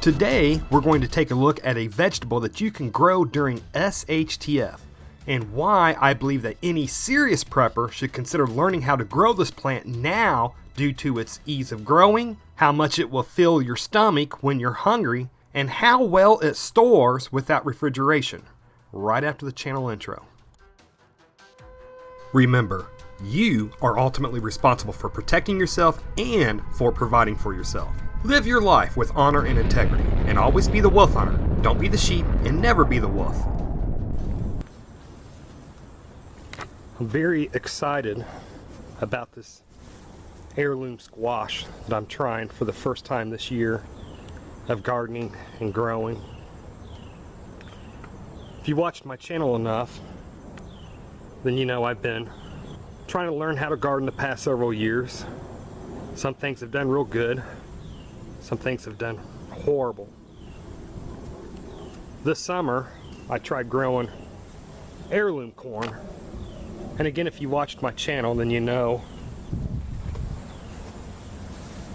Today, we're going to take a look at a vegetable that you can grow during SHTF and why I believe that any serious prepper should consider learning how to grow this plant now due to its ease of growing, how much it will fill your stomach when you're hungry, and how well it stores without refrigeration. Right after the channel intro. Remember, you are ultimately responsible for protecting yourself and for providing for yourself. Live your life with honor and integrity, and always be the wolf hunter. Don't be the sheep, and never be the wolf. I'm very excited about this heirloom squash that I'm trying for the first time this year of gardening and growing. If you watched my channel enough, then you know I've been trying to learn how to garden the past several years. Some things have done real good. Some things have done horrible. This summer, I tried growing heirloom corn. And again, if you watched my channel, then you know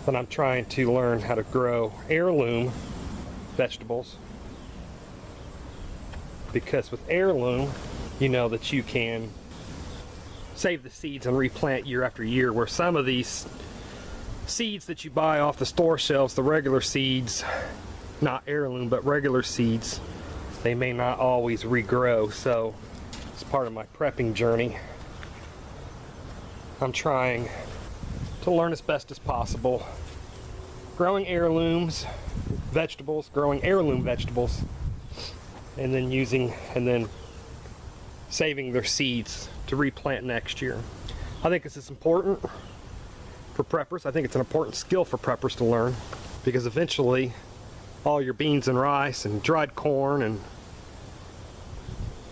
that I'm trying to learn how to grow heirloom vegetables. Because with heirloom, you know that you can save the seeds and replant year after year, where some of these seeds that you buy off the store shelves, the regular seeds, not heirloom but regular seeds, they may not always regrow. So it's part of my prepping journey. I'm trying to learn as best as possible growing heirlooms vegetables, growing heirloom vegetables, and then saving their seeds to replant next year. I think this is important for preppers. I think it's an important skill for preppers to learn, because eventually all your beans and rice and dried corn and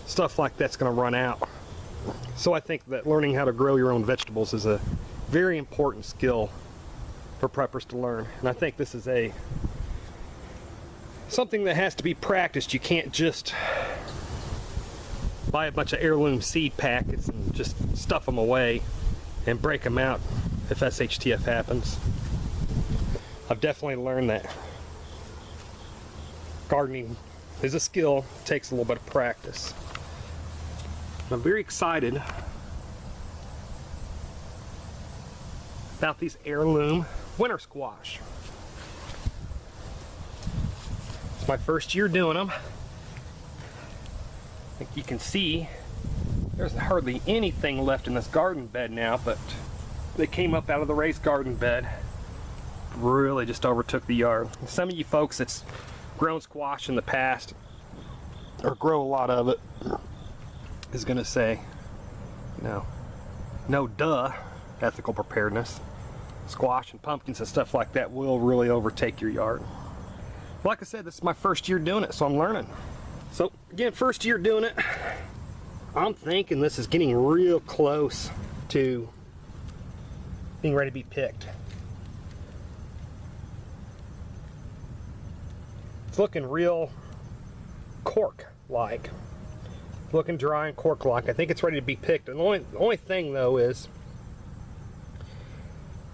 stuff like that's going to run out. So I think that learning how to grow your own vegetables is a very important skill for preppers to learn. And I think this is something that has to be practiced. You can't just buy a bunch of heirloom seed packets and just stuff them away and break them out if SHTF happens. I've definitely learned that gardening is a skill, takes a little bit of practice. I'm very excited about these heirloom winter squash. It's my first year doing them. I think you can see there's hardly anything left in this garden bed now, but they came up out of the raised garden bed, really just overtook the yard. Some of you folks that's grown squash in the past or grow a lot of it is going to say, no duh, ethical preparedness. Squash and pumpkins and stuff like that will really overtake your yard. Like I said, this is my first year doing it, so I'm learning. So again, first year doing it, I'm thinking this is getting real close to being ready to be picked. It's looking real cork-like. Looking dry and cork-like. I think it's ready to be picked. And the only thing though is,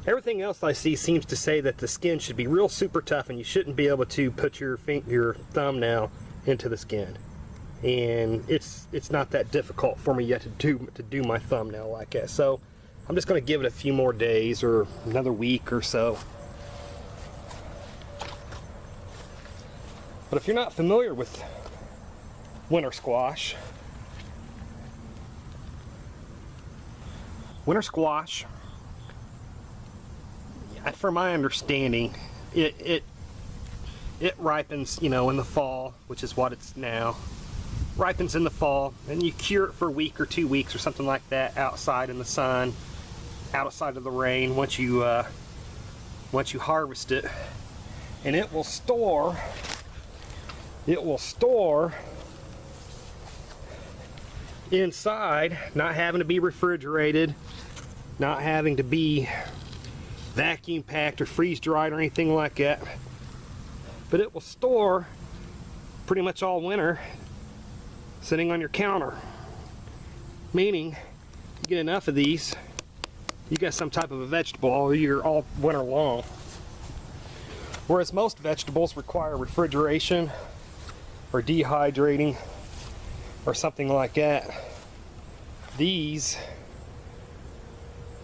everything else I see seems to say that the skin should be real super tough and you shouldn't be able to put your thumbnail into the skin. And it's not that difficult for me yet to do my thumbnail like that. So I'm just going to give it a few more days or another week or so. But if you're not familiar with winter squash, from my understanding, it ripens, in the fall, which is what it's now. Ripens in the fall, and you cure it for a week or 2 weeks or something like that, outside in the sun, outside of the rain. Once you harvest it, and it will store inside, not having to be refrigerated, not having to be vacuum packed or freeze dried or anything like that, but it will store pretty much all winter sitting on your counter. Meaning, you get enough of these, you got some type of a vegetable all winter long. Whereas most vegetables require refrigeration or dehydrating or something like that, these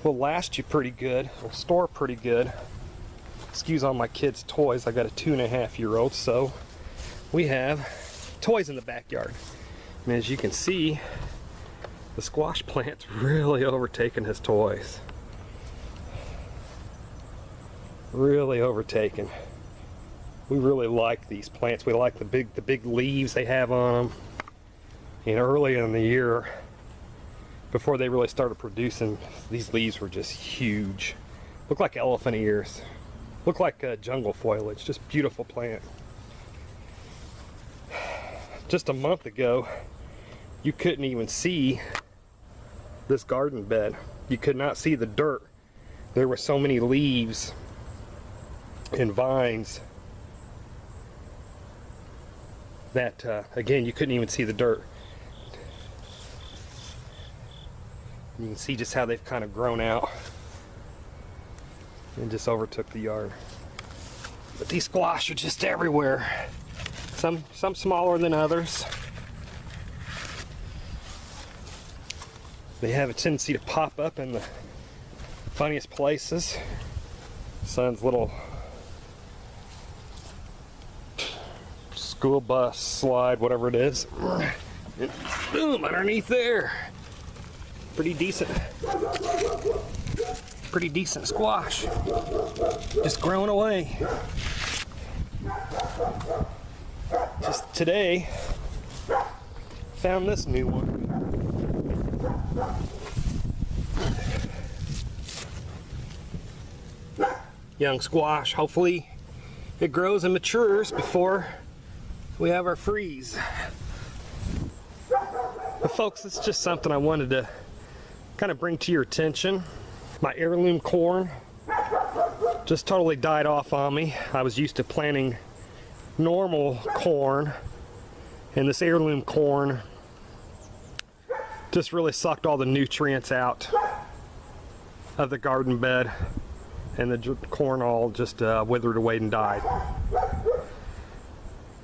will last you pretty good, will store pretty good. Excuse all my kids' toys. I got a 2.5-year-old, so we have toys in the backyard. And as you can see, the squash plant's really overtaken his toys. Really overtaken. We really like these plants. We like the big leaves they have on them. And early in the year, before they really started producing, these leaves were just huge. Look like elephant ears. Look like jungle foliage. Just beautiful plant. Just a month ago, you couldn't even see this garden bed. You could not see the dirt. There were so many leaves and vines that, again, you couldn't even see the dirt. You can see just how they've kind of grown out and just overtook the yard. But these squash are just everywhere. Some smaller than others. They have a tendency to pop up in the funniest places. Son's little school bus slide, whatever it is. And boom, underneath there. Pretty decent squash. Just growing away. Just today, found this new one. Young squash. Hopefully it grows and matures before we have our freeze. But folks, it's just something I wanted to kind of bring to your attention. My heirloom corn just totally died off on me. I was used to planting normal corn, and this heirloom corn just really sucked all the nutrients out of the garden bed, and the corn all just withered away and died.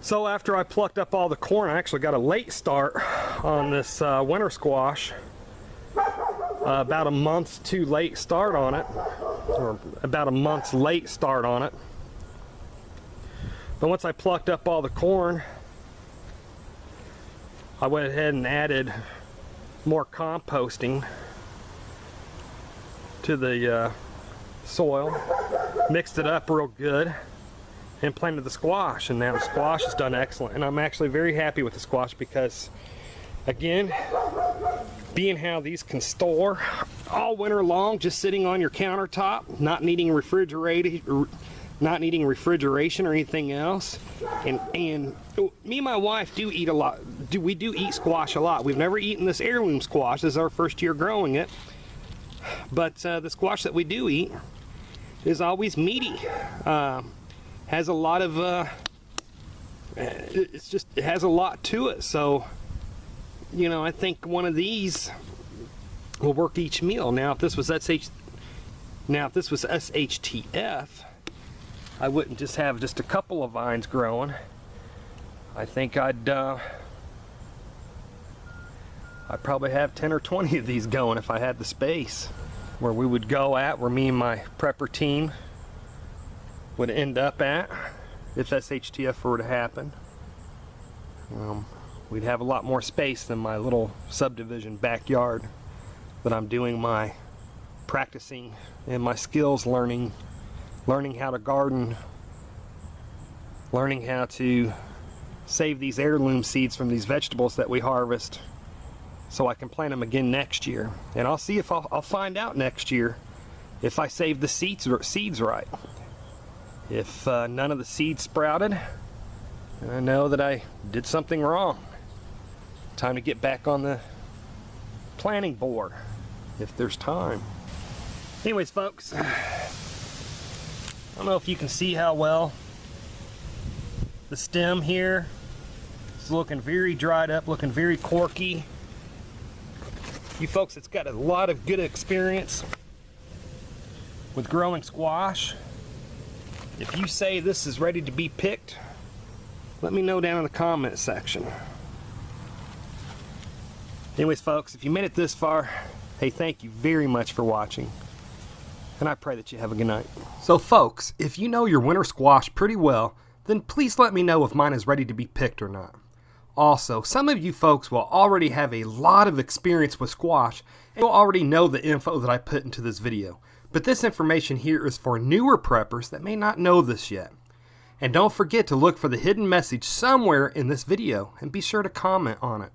So after I plucked up all the corn, I actually got a late start on this winter squash. About a month's too late start on it, or about a month's late start on it. But once I plucked up all the corn, I went ahead and added more composting to the soil, mixed it up real good, and planted the squash. And now the squash has done excellent, and I'm actually very happy with the squash because, again, being how these can store all winter long, just sitting on your countertop, not needing refrigeration or anything else. And me and my wife do eat a lot. We do eat squash a lot. We've never eaten this heirloom squash. This is our first year growing it. But the squash that we do eat is always meaty. Has a lot of it has a lot to it. So, you know, I think one of these will work each meal. Now, if this was SHTF, I wouldn't just have just a couple of vines growing. I think I'd probably have 10 or 20 of these going if I had the space. Where we would go at, where me and my prepper team would end up at, if SHTF were to happen. We'd have a lot more space than my little subdivision backyard that I'm doing my practicing and my skills learning how to garden, learning how to save these heirloom seeds from these vegetables that we harvest so I can plant them again next year. And I'll see if I'll find out next year if I saved the seeds right. If none of the seeds sprouted, I know that I did something wrong. Time to get back on the planting board if there's time. Anyways, folks, I don't know if you can see how well the stem here is looking very dried up, looking very corky. You folks that's got a lot of good experience with growing squash, If you say this is ready to be picked, let me know down in the comment section. Anyways, folks, if you made it this far, hey, thank you very much for watching. And I pray that you have a good night. So folks, if you know your winter squash pretty well, then please let me know if mine is ready to be picked or not. Also, some of you folks will already have a lot of experience with squash and will already know the info that I put into this video. But this information here is for newer preppers that may not know this yet. And don't forget to look for the hidden message somewhere in this video and be sure to comment on it.